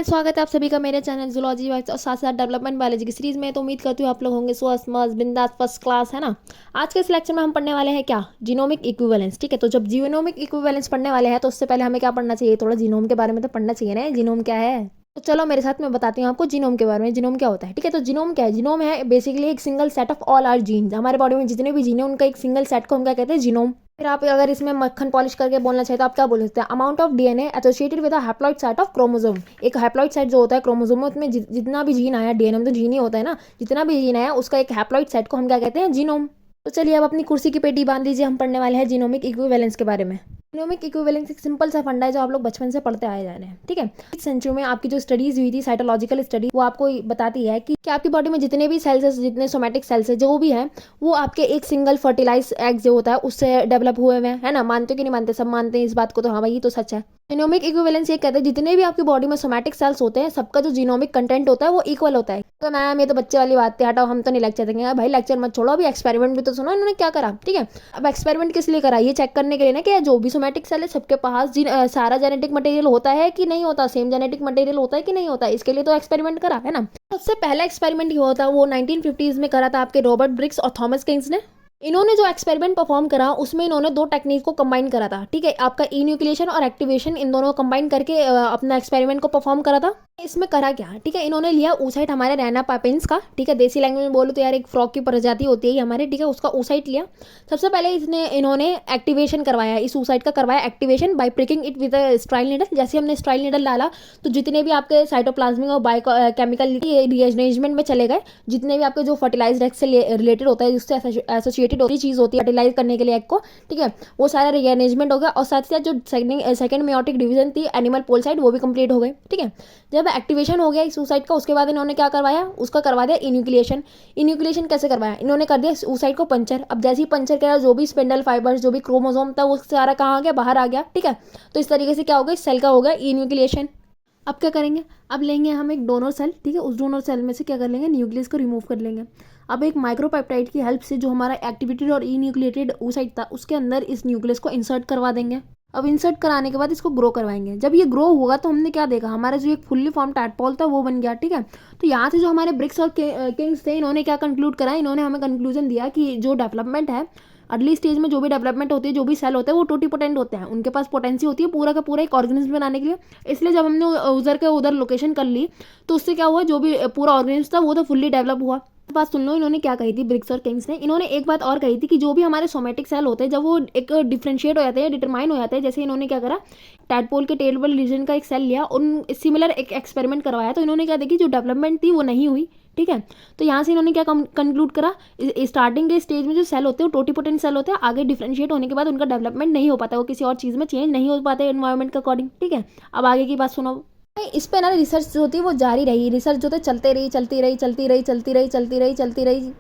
स्वागत है आप सभी का मेरे चैनल जूलॉजी और साथ साथ डेवलपमेंट बायोलॉजी की सीरीज में। तो उम्मीद करती हूँ आप लोग होंगे स्वस्थ मस्त बिंदास फर्स्ट क्लास, है ना। आज के इस लेक्चर में हम पढ़ने वाले हैं क्या, जीनोमिक इक्विवेलेंस। ठीक है, तो जब जीनोमिक इक्विवेलेंस पढ़ने वाले हैं तो उससे पहले हमें क्या पढ़ना चाहिए, थोड़ा जीनोम के बारे में तो पढ़ना चाहिए ना, जीनोम क्या है। तो चलो मेरे साथ मैं बताती हूँ आपको जीनोम के बारे में, जीनोम क्या होता है। ठीक है, तो जीनोम क्या है, जीनोम है बेसिकली एक single set of all our genes. हमारे बॉडी में जितने भी जीन है उनका एक सिंगल सेट को हम क्या कहते हैं, जीनोम। फिर आप अगर इसमें मक्खन पॉलिश करके बोलना चाहिए तो आप क्या बोल सकते हैं, amount of DNA associated with a haploid site of chromosome. एक हैप्लॉइड साइट जो होता है क्रोमोसोम में, उसमें जितना भी जीन आया, डीएनए में तो जीन ही होता है ना, जितना भी जीन आया उसका एक हैप्लॉइड साइट को हम क्या कहते हैं, जीनोम। तो चलिए अब अपनी कुर्सी की पेटी बांध लीजिए, हम पढ़ने वाले हैं जीनोमिक इक्विवेलेंस के बारे में। जीनोमिक इक्विवेलेंस एक सिंपल सा फंडा है जो आप लोग बचपन से पढ़ते आए जा रहे हैं। ठीक है, इस सेंचुरी में आपकी जो स्टडीज हुई थी, साइटोलॉजिकल स्टडी, वो आपको बताती है कि आपकी बॉडी में जितने भी सेल्स है, जितने सोमैटिक सेल्स है जो भी है, वो आपके एक सिंगल फर्टिलाइज एग जो होता है उससे डेवलप हुए हुए हैं, है ना। मानते हो कि नहीं मानते, सब मानते हैं इस बात को, तो हाँ भाई ये तो सच है। जीनोमिक इक्विवेलेंस ये कहते हैं जितने भी आपकी बॉडी में सोमैटिक सेल्स होते हैं सबका जो जीनोमिक कंटेंट होता है वो इक्वल होता है। तो मैम ये तो बच्चे वाली बात है, हटाओ हम तो नहीं लेक्चर देंगे। भाई लेक्चर मत छोड़ो, अभी एक्सपेरिमेंट भी तो सुनो इन्होंने क्या करा। ठीक है, अब एक्सपेरिमेंट किस लिए करा, ये चेक करने के लिए ना कि जो भी सोमैटिक सेल है सबके पास सारा जेनेटिक मटेरियल होता है कि नहीं होता, सेम जेनेटिक मटेरियल होता है कि नहीं होता, इसके लिए तो एक्सपेरिमेंट करा, है ना। सबसे पहला एक्सपेरिमेंट ये होता है वो 1950s में करा था आपके रॉबर्ट ब्रिक्स और थॉमस किंग्स ने। इन्होंने जो एक्सपेरिमेंट परफॉर्म करा उसमें इन्होंने दो टेक्निक को कंबाइन करा था। ठीक है, आपका इन्यूक्लिएशन और एक्टिवेशन, इन दोनों को कंबाइन करके अपना एक्सपेरिमेंट को परफॉर्म करा था। इसमें करा क्या, ठीक है, इन्होंने लिया oocyte हमारे रैना पापिन्स का। ठीक है, देसी लैंग्वेज में बोलो तो यार एक फ्रॉग की प्रजाति होती है हमारे, ठीक है, उसका oocyte लिया। सबसे पहले इन्होंने एक्टिवेशन करवाया, इस oocyte का करवाया activation bye pricking it with a स्ट्राइल needle. जैसे हमने स्ट्राइल नीडल डाला तो जितने भी आपके साइटोप्लाज्मिक और बायोकेमिकल रीअरेंजमेंट में चले गए, जितने भी आपके जो फर्टिलाइज्ड एग से रिलेटेड होता है, जिससे एसोसिएटेड होती चीज़ होती है फर्टिलाइज करने के लिए एग को, ठीक है, वो सारा रीअरेंजमेंट हो गया। और साथ ही साथ जो सेकंड मेयोटिक डिवीजन थी एनिमल पोल साइड, वो भी कंप्लीट हो गई। ठीक है, जब एक्टिवेशन हो गया इस oocyte का, उसके बाद इन्होंने क्या करवाया, उसका करवा दिया इन्यूक्लिएशन। इन्यूक्लिएशन कैसे करवाया, इन्होंने कर दिया oocyte को पंचर। अब जैसे ही पंचर किया, जो भी स्पिंडल फाइबर्स, जो भी क्रोमोसोम था वो सारा कहाँ आ गया, बाहर आ गया। ठीक है, तो इस तरीके से क्या हो गया, सेल का हो गया इन्यूक्लिएशन। अब क्या करेंगे, अब लेंगे हम एक डोनर सेल। ठीक है, उस डोनर सेल में से क्या कर लेंगे, न्यूक्लियस को रिमूव कर लेंगे। अब एक माइक्रोपेप्टाइड की हेल्प से जो हमारा एक्टिवेटेड और इन्यूक्लिएटेड oocyte था उसके अंदर इस न्यूक्लियस को इंसर्ट करवा देंगे। अब इंसर्ट कराने के बाद इसको ग्रो करवाएंगे। जब ये ग्रो होगा तो हमने क्या देखा, हमारा जो एक फुल्ली फॉर्म टैडपोल था वो बन गया। ठीक है, तो यहाँ से जो हमारे ब्रिक्स और किंग्स थे, इन्होंने क्या कंक्लूड करा, इन्होंने हमें कंक्लूजन दिया कि जो डेवलपमेंट है, अर्ली स्टेज में जो भी डेवलपमेंट होती है, जो भी सेल होते हैं वो टोटीपोटेंट होते हैं, उनके पास पोटेंसी होती है पूरा का पूरा एक ऑर्गेनिज्म बनाने के लिए। इसलिए जब हमने उधर के उधर लोकेशन कर ली तो उससे क्या हुआ, जो भी पूरा ऑर्गेनिज्म था वो तो फुल्ली डेवलप हुआ। बात सुन लो, इन्होंने क्या कही थी ब्रिक्स और किंग्स ने, इन्होंने एक बात और कही थी कि जो भी हमारे सोमैटिक सेल होते हैं जब वो एक डिफ्रेंशिएट हो जाते हैं, डिटरमाइन हो जाते हैं, जैसे इन्होंने क्या करा, टैडपोल के टेल वाले रीजन का एक सेल लिया, उन सिमिलर एक एक्सपेरिमेंट करवाया, तो इन्होंने क्या देखी, जो डेवलपमेंट थी वो नहीं हुई। ठीक है, तो यहाँ से इन्होंने क्या कंक्लूड करा, स्टार्टिंग के स्टेज में जो सेल होते हैं वो टोटीपोटेंट सेल होते हैं, आगे डिफ्रेंशिएट होने के बाद उनका डेवलपमेंट नहीं हो पाता, वो किसी और चीज़ में चेंज नहीं हो पाते एनवायरमेंट के अकॉर्डिंग। ठीक है, अब आगे की बात सुनो। इस पे ना रिसर्च जो होती है वो जारी रही, रिसर्च जो है चलते रही चलती रही चलती रही चलती रही चलती रही चलती रही।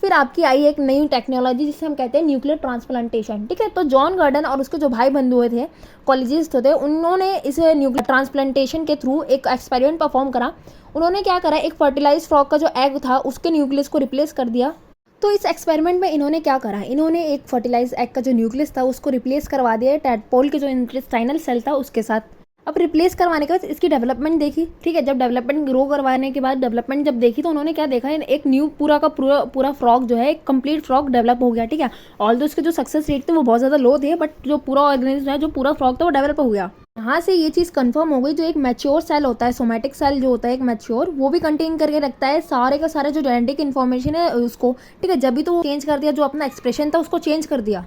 फिर आपकी आई एक नई टेक्नोलॉजी जिसे हम कहते हैं न्यूक्लियर ट्रांसप्लांटेशन। ठीक है, तो जॉन गर्डन और उसके जो भाई बंधु हुए थे, कॉलेजिस्ट थे, उन्होंने इस न्यूक्लियर ट्रांसप्लांटेशन के थ्रू एक एक्सपेरिमेंट परफॉर्म करा। उन्होंने क्या करा, एक फर्टिलाइज फ्रॉग का जो एग था उसके न्यूक्लियस को रिप्लेस कर दिया। तो इस एक्सपेरिमेंट में इन्होंने क्या करा, इन्होंने एक फर्टिलाइज एग का जो न्यूक्लियस था उसको रिप्लेस करवा दिया टैडपोल के जो इंटेस्टाइनल सेल था उसके साथ। अब रिप्लेस करवाने के बाद इसकी डेवलपमेंट देखी। ठीक है, जब डेवलपमेंट ग्रो करवाने के बाद डेवलपमेंट जब देखी तो उन्होंने क्या देखा, एक न्यू पूरा का पूरा फ्रॉग जो है, एक कंप्लीट फ्रॉग डेवलप हो गया। ठीक है, ऑल्दो उसके जो सक्सेस रेट थे वो बहुत ज़्यादा लो थे, बट जो पूरा ऑर्गेनिज्म है, जो पूरा फ्रॉग था वो डेवलप हो गया। यहाँ से ये चीज़ कंफर्म हो गई, जो एक मैच्योर सेल होता है, सोमैटिक सेल जो होता है एक मैच्योर, वो भी कंटेन करके रखता है सारे का सारे जो जेनेटिक इन्फॉर्मेशन है उसको। ठीक है, जब भी तो वो चेंज कर दिया, जो अपना एक्सप्रेशन था उसको चेंज कर दिया।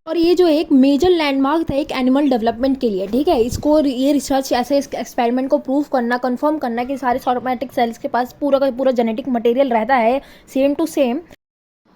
और ये जो एक मेजर लैंडमार्क था एक एनिमल डेवलपमेंट के लिए। ठीक है, इसको ये रिसर्च ऐसे इस एक्सपेरिमेंट को प्रूव करना, कंफर्म करना कि सारे सोमैटिक सेल्स के पास पूरा का पूरा जेनेटिक मटेरियल रहता है सेम टू सेम।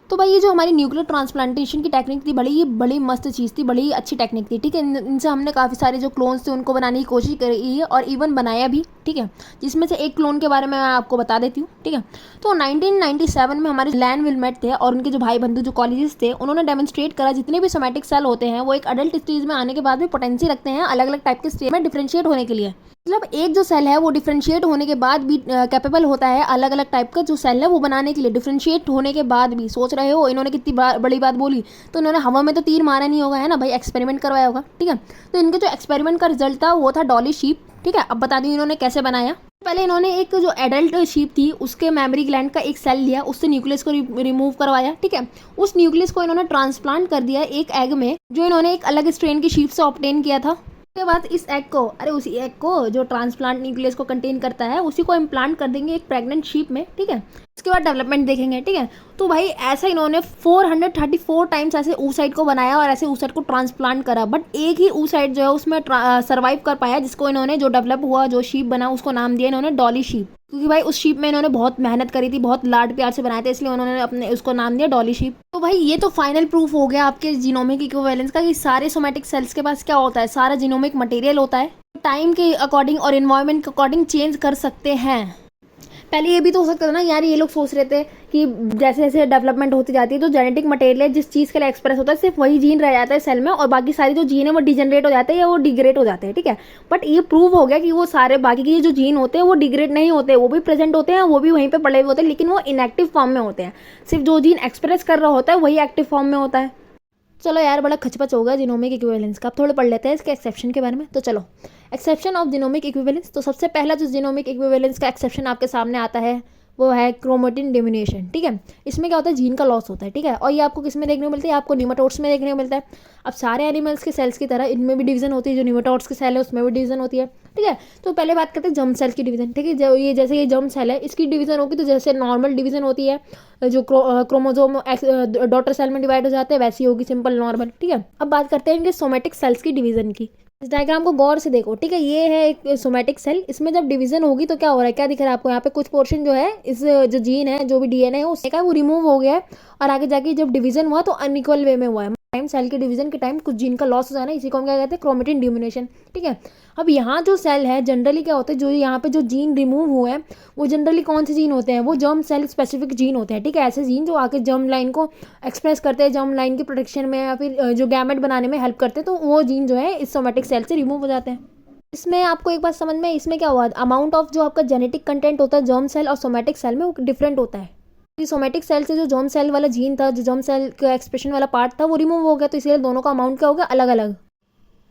तो भाई ये जो हमारी न्यूक्लियर ट्रांसप्लांटेशन की टेक्निक थी, बड़ी मस्त चीज़ थी, बड़ी अच्छी टेक्निक थी। ठीक है, इनसे हमने काफ़ी सारे जो क्लोन्स थे उनको बनाने की कोशिश करी है और इवन बनाया भी। ठीक है, जिसमें से एक क्लोन के बारे में मैं आपको बता देती हूँ। ठीक है, तो 1997 में हमारे लैन विलमेट थे और उनके जो भाई बंधु जो कॉलेजिस्ट थे, उन्होंने डेमोन्स्ट्रेट करा जितने भी सोमैटिक सेल होते हैं वो एक अडल्ट स्टेज में आने के बाद भी पोटेंसी रखते हैं अलग अलग टाइप के स्टेज में डिफ्रेंशिएट होने के लिए। मतलब एक जो सेल है वो डिफ्रेंशिएट होने के बाद भी कैपेबल होता है अलग अलग टाइप का जो सेल है वो बनाने के लिए। डिफ्रेंशिएट होने के बाद भी, सोच रहे हो इन्होंने कितनी बड़ी बात बोली, तो इन्होंने हवा में तो तीर मारा नहीं होगा, है ना भाई, एक्सपेरिमेंट करवाया होगा। ठीक है, तो इनके जो एक्सपेरिमेंट का रिजल्ट था वो था डॉली शीप। ठीक है, अब बता दी इन्होंने कैसे बनाया। पहले इन्होंने एक जो एडल्ट शीप थी उसके मेमोरी ग्लैंड का एक सेल लिया, उससे न्यूक्लियस को रिमूव करवाया, ठीक है। उस न्यूक्लियस को इन्होंने ट्रांसप्लांट कर दिया एक एग में, जो इन्होंने एक अलग स्ट्रेन की शीप से ऑब्टेन किया था। उसके बाद इस एग को, उसी एग को जो ट्रांसप्लांट न्यूक्लियस को कंटेन करता है, उसी को इम्प्लांट कर देंगे एक प्रेग्नेंट शीप में, ठीक है। उसके बाद डेवलपमेंट देखेंगे, ठीक है। तो भाई ऐसा इन्होंने 434 टाइम्स ऐसे oocyte को बनाया और ऐसे oocyte को ट्रांसप्लांट करा, बट एक ही oocyte जो है उसमें सर्वाइव कर पाया, जिसको इन्होंने, जो डेवलप हुआ, जो शीप बना, उसको नाम दिया इन्होंने डॉली शीप, क्योंकि भाई उस शीप में इन्होंने बहुत मेहनत करी थी, बहुत लाड प्यार से बनाए थे, इसलिए उन्होंने अपने उसको नाम दिया डॉली शीप। तो भाई ये तो फाइनल प्रूफ हो गया आपके जीनोमिक इक्विवेलेंस का, कि सारे सोमैटिक सेल्स के पास क्या होता है, सारा जीनोमिक मटेरियल होता है, टाइम के अकॉर्डिंग और इन्वायरमेंट के अकॉर्डिंग चेंज कर सकते हैं। पहले ये भी तो हो सकता था ना यार, ये लोग सोच रहे थे कि जैसे जैसे डेवलपमेंट होती जाती है तो जेनेटिक मटेरियल जिस चीज़ के लिए एक्सप्रेस होता है सिर्फ वही जीन रह जाता है सेल में, और बाकी सारी जो जीन है वो डिजनरेट हो जाते हैं या वो डिग्रेड हो जाते हैं, ठीक है। बट ये प्रूव हो गया कि वो सारे बाकी के जो जीन होते हैं वो डिग्रेड नहीं होते, वो भी प्रेजेंट होते हैं, वो भी वहीं पर पड़े हुए होते हैं, लेकिन वो इनएक्टिव फॉर्म में होते हैं। सिर्फ जो जीन एक्सप्रेस कर रहा होता है वही एक्टिव फॉर्म में होता है। चलो यार, बड़ा खचपच होगा जीनोमिक इक्विवेलेंस का, अब थोड़े पढ़ लेते हैं इसके एक्सेप्शन के बारे में। तो चलो, एक्सेप्शन ऑफ जीनोमिक इक्विवेलेंस। तो सबसे पहला जो जीनोमिक इक्विवेलेंस का एक्सेप्शन आपके सामने आता है वो है क्रोमेटिन डिमिनुएशन, ठीक है। इसमें क्या होता है, जीन का लॉस होता है, ठीक है। और ये आपको किस में देखने को मिलता है, आपको निमेटोड्स में देखने को मिलता है। अब सारे एनिमल्स के सेल्स की तरह इनमें भी डिवीजन होती है, जो निमेटोड्स के सेल है उसमें भी डिवीजन होती है, ठीक है। तो पहले बात करते हैं जर्म सेल की डिवीजन, ठीक है। जो ये जैसे ये जर्म सेल है, इसकी डिवीजन होगी तो जैसे नॉर्मल डिवीजन होती है, जो क्रोमोजोम डॉटर सेल में डिवाइड हो जाते हैं, वैसी होगी सिंपल नॉर्मल, ठीक है। अब बात करते हैं इनके सोमेटिक सेल्स की डिवीजन की। इस डायग्राम को गौर से देखो, ठीक है। ये है एक सोमेटिक सेल, इसमें जब डिवीजन होगी तो क्या हो रहा है, क्या दिख रहा है आपको, यहाँ पे कुछ पोर्शन जो है, इस जो जीन है, जो भी डीएनए है उसका वो रिमूव हो गया है, और आगे जाके जब डिवीजन हुआ तो अनइक्वल वे में हुआ है। टाइम सेल के डिवीजन के टाइम कुछ जीन का लॉस हो जाना, इसी को हम क्या कहते हैं, क्रोमेटिन डिमिनुएशन, ठीक है। अब यहाँ जो सेल है जनरली क्या होता है, जो यहाँ पे जो जीन रिमूव हुए हैं वो जनरली कौन से जीन होते हैं, वो जर्म सेल स्पेसिफिक जीन होते हैं, ठीक है। ऐसे जीन जो आके जर्म लाइन को एक्सप्रेस करते हैं, जर्म लाइन की प्रोटेक्शन में या फिर जो गैमेट बनाने में हेल्प करते हैं, तो वो जीन जो है इस सोमेटिक सेल से रिमूव हो जाते हैं। इसमें आपको एक बात समझ में, इसमें क्या हुआ, अमाउंट ऑफ जो आपका जेनेटिक कंटेंट होता है जर्म सेल और सोमेटिक सेल में, वो डिफरेंट होता है। सोमेटिक सेल से जो जर्म सेल वाला जीन था, जो जर्म सेल का एक्सप्रेशन वाला पार्ट था, वो रिमूव हो गया, तो इसलिए दोनों का अमाउंट क्या हो गया, अलग अलग।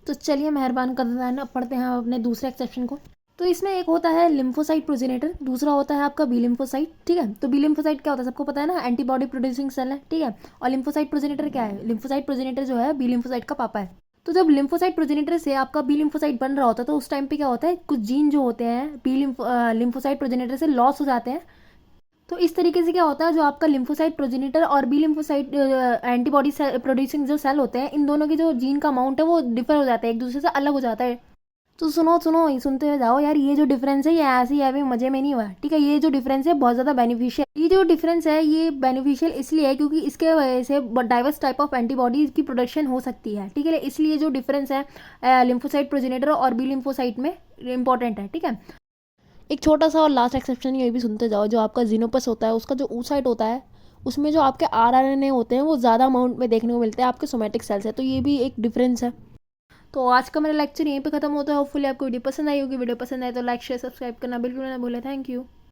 तो चलिए मेहरबान कर देना है ना, पढ़ते हैं अपने दूसरे एक्सेप्शन को। तो इसमें एक होता है लिम्फोसाइट प्रोजेनेटर, दूसरा होता है आपका बी लिम्फोसाइट, ठीक है। तो बी लिम्फोसाइट क्या होता है सबको पता है ना, एंटीबॉडी प्रोड्यूसिंग सेल है, ठीक है। और लिम्फोसाइट प्रोजेनेटर क्या है, लिम्फोसाइट प्रोजेनेटर जो है बी लिम्फोसाइट का पापा है। तो जब लिम्फोसाइट प्रोजेनेटर से आपका बी लिम्फोसाइट बन रहा होता है तो उस टाइम पे क्या होता है, कुछ जीन जो होते हैं बी लिम्फोसाइट प्रोजेनेटर से लॉस हो जाते हैं। तो इस तरीके से क्या होता है, जो आपका लिम्फोसाइट प्रोजेनेटर और बी लिम्फोसाइट एंटीबॉडी प्रोड्यूसिंग जो सेल होते हैं, इन दोनों के जो जीन का अमाउंट है वो डिफर हो जाता है, एक दूसरे से अलग हो जाता है। तो सुनो सुनो, ये सुनते हुए जाओ यार, ये जो डिफरेंस है ये ऐसे ही अभी मजे में नहीं हुआ, ठीक है। ये जो डिफरेंस है बहुत ज़्यादा बेनिफिशियल, ये जो डिफरेंस है ये बेनिफिशियल इसलिए है क्योंकि इसके वजह से डाइवर्स टाइप ऑफ एंटीबॉडीज की प्रोडक्शन हो सकती है, ठीक है। इसलिए जो डिफरेंस है लिम्फोसाइट प्रोजेनेटर और बी लिम्फोसाइट में इंपॉर्टेंट है, ठीक है। एक छोटा सा और लास्ट एक्सेप्शन ये भी सुनते जाओ, जो आपका जीनोपस होता है उसका जो oocyte होता है, उसमें जो आपके आरआरएनए होते हैं वो ज़्यादा अमाउंट में देखने को मिलते हैं आपके सोमेटिक सेल्स है, तो ये भी एक डिफरेंस है। तो आज का मेरा लेक्चर यहीं पे खत्म होता है। होपफुली आपको वीडियो पसंद आई होगी। वीडियो पसंद आए तो लाइक शेयर सब्सक्राइब करना बिल्कुल ना भूलें। Thank you.